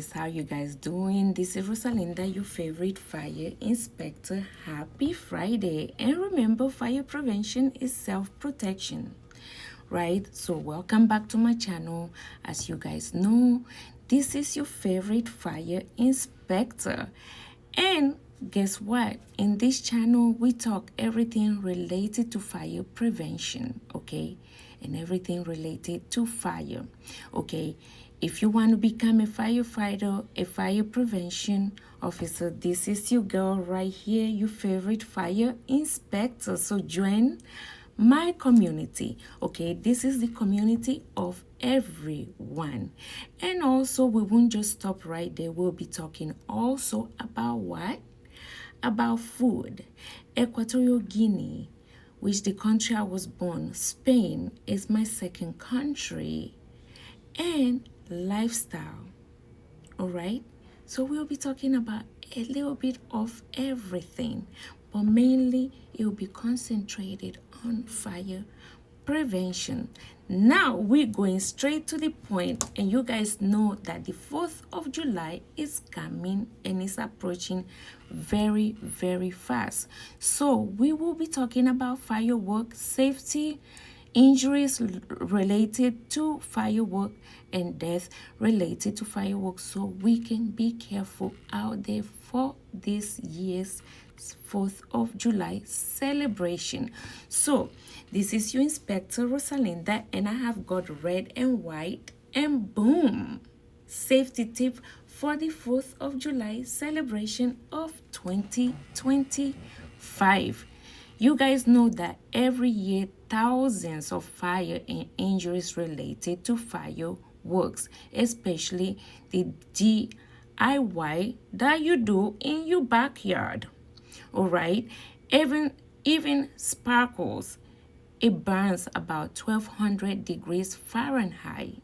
guys, how you guys doing? This is Rosalinda, your favorite fire inspector. Happy Friday. And remember, fire prevention is self-protection, right? So welcome back to my channel. As you guys know, this is your favorite fire inspector. And guess what? In this channel, we talk everything related to fire prevention, okay? And everything related to fire, okay? If you want to become a firefighter, a fire prevention officer, this is your girl right here, your favorite fire inspector. So join my community, okay? This is the community of everyone. And also, we won't just stop right there. We'll be talking also about what? About food. Equatorial Guinea, which the country I was born, Spain, is my second country. And lifestyle, all right? So we'll be talking about a little bit of everything, but mainly it will be concentrated on fire prevention. Now we're going straight to the point, and you guys know that the 4th of July is coming and is approaching very, very fast. So we will be talking about firework safety, injuries related to firework, and death related to fireworks, so we can be careful out there for this year's 4th of July celebration. So this is your inspector Rosalinda, and I have got red and white, and boom, safety tip for the 4th of July celebration of 2025. You guys know that every year thousands of fire and injuries related to fireworks, especially the DIY that you do in your backyard. All right, even sparkles, it burns about 1200 degrees Fahrenheit,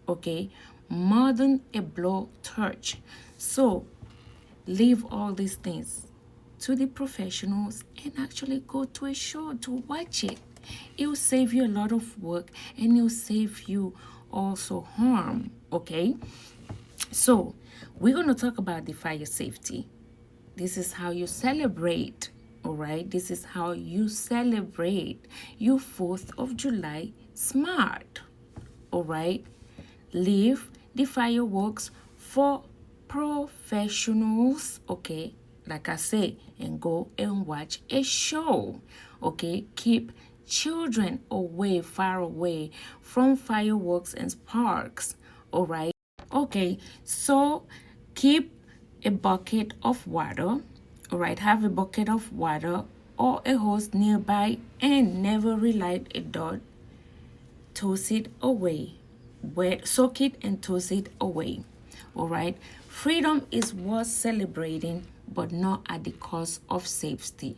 okay, more than a blow torch. So leave all these things to the professionals and actually go to a show to watch it. It will save you a lot of work, and it will save you also harm, okay? So we're going to talk about the fire safety. This is how you celebrate, all right? This is how you celebrate your 4th of July smart, all right? Leave the fireworks for professionals, okay? Like I say, and go and watch a show, okay? Keep children away, far away from fireworks and sparks, all right? Okay, so keep a bucket of water, all right? Have a bucket of water or a hose nearby, and never relight a dot. Toss it away. Soak it and toss it away, all right? Freedom is worth celebrating, but not at the cost of safety.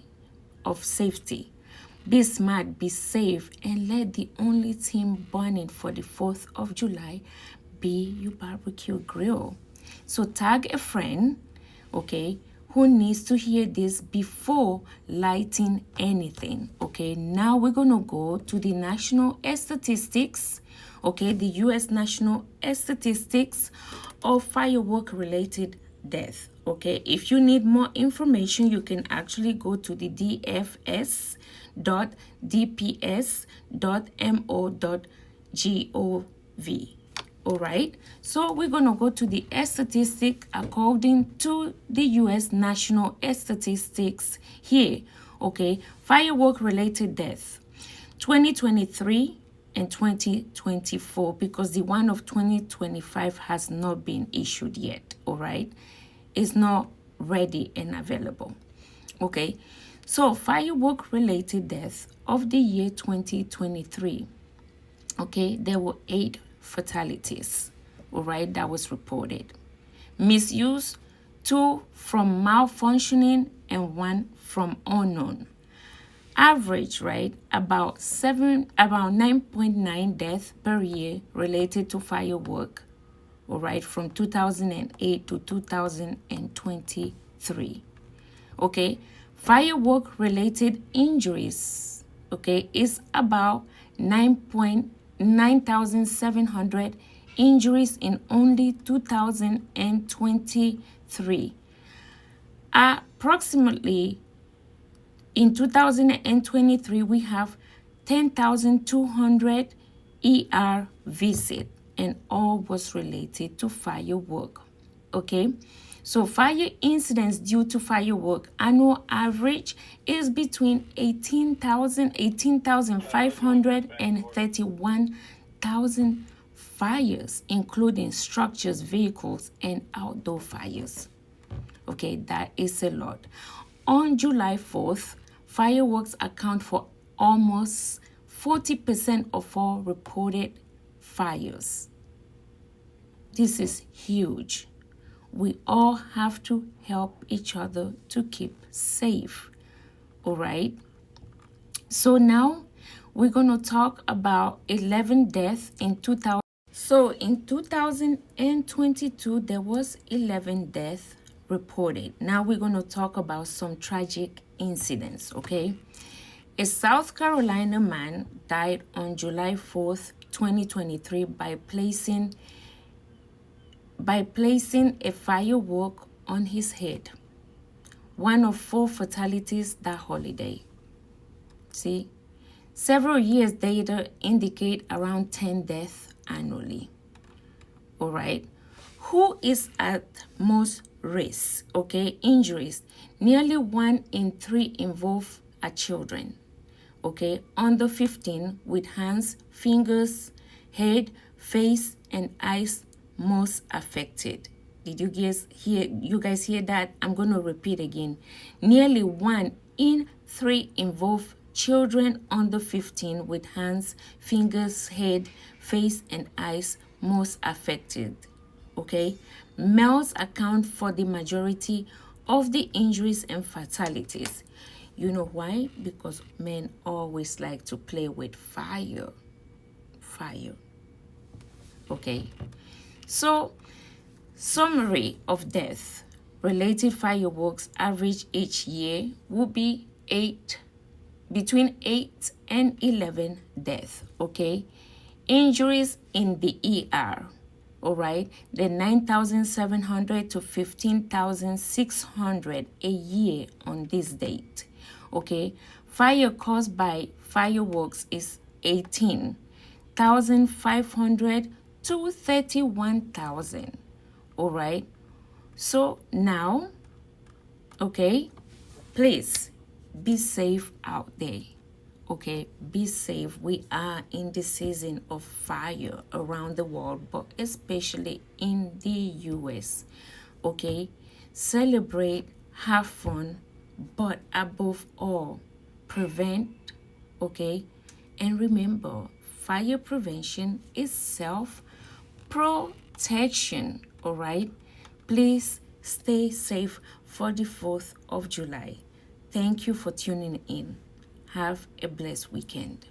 Be smart, be safe, and let the only thing burning for the 4th of July be your barbecue grill. So tag a friend, okay, who needs to hear this before lighting anything, okay? Now we're going to go to the national statistics, okay, the U.S. national statistics of firework-related death, okay? If you need more information, you can actually go to the dfs.dps.mo.gov. All right, so we're going to go to the statistic according to the U.S. national statistics here, okay? Firework-related death, 2023 and 2024, because the one of 2025 has not been issued yet, all right? It's not ready and available, okay? So firework-related death of the year 2023, okay, there were 8 fatalities, all right, that was reported. Misuse, 2 from malfunctioning and 1 from unknown. Average, right, about 9.9 deaths per year related to firework, all right, from 2008 to 2023. Okay, firework related injuries, okay, is about 9,700 injuries in only 2023. Approximately in 2023, we have 10,200 ER visits, and all was related to firework. Okay, so fire incidents due to firework annual average is between 18,500 and 31,000 fires, including structures, vehicles, and outdoor fires. Okay, that is a lot. On July 4th, fireworks account for almost 40% of all reported fires. This is huge. We all have to help each other to keep safe. All right. So now we're going to talk about 11 deaths in 2000. So in 2022, there was 11 deaths reported. Now we're going to talk about some tragic incidents, okay? A South Carolina man died on July 4th, 2023 by placing a firework on his head. One of 4 fatalities that holiday. See? Several years data indicate around 10 deaths annually. All right. Who is at most risk? Okay. Injuries. Nearly 1 in 3 involve children. Okay. Under 15 with hands, fingers, head, face, and eyes most affected. Did you guys hear that? I'm going to repeat again. Nearly 1 in 3 involve children under 15 with hands, fingers, head, face, and eyes most affected. Okay? Males account for the majority of the injuries and fatalities. You know why? Because men always like to play with fire. Okay? So, summary of death. Related fireworks average each year will be between 8 and 11 deaths, okay? Injuries in the ER, all right? The 9,700 to 15,600 a year on this date, okay? Fire caused by fireworks is 18,500 to 31,000, all right? So now, okay, please be safe out there. Okay, be safe. We are in the season of fire around the world, but especially in the US. Okay, celebrate, have fun, but above all, prevent. Okay, and remember, fire prevention is self-protection. All right, please stay safe for the 4th of July. Thank you for tuning in. Have a blessed weekend.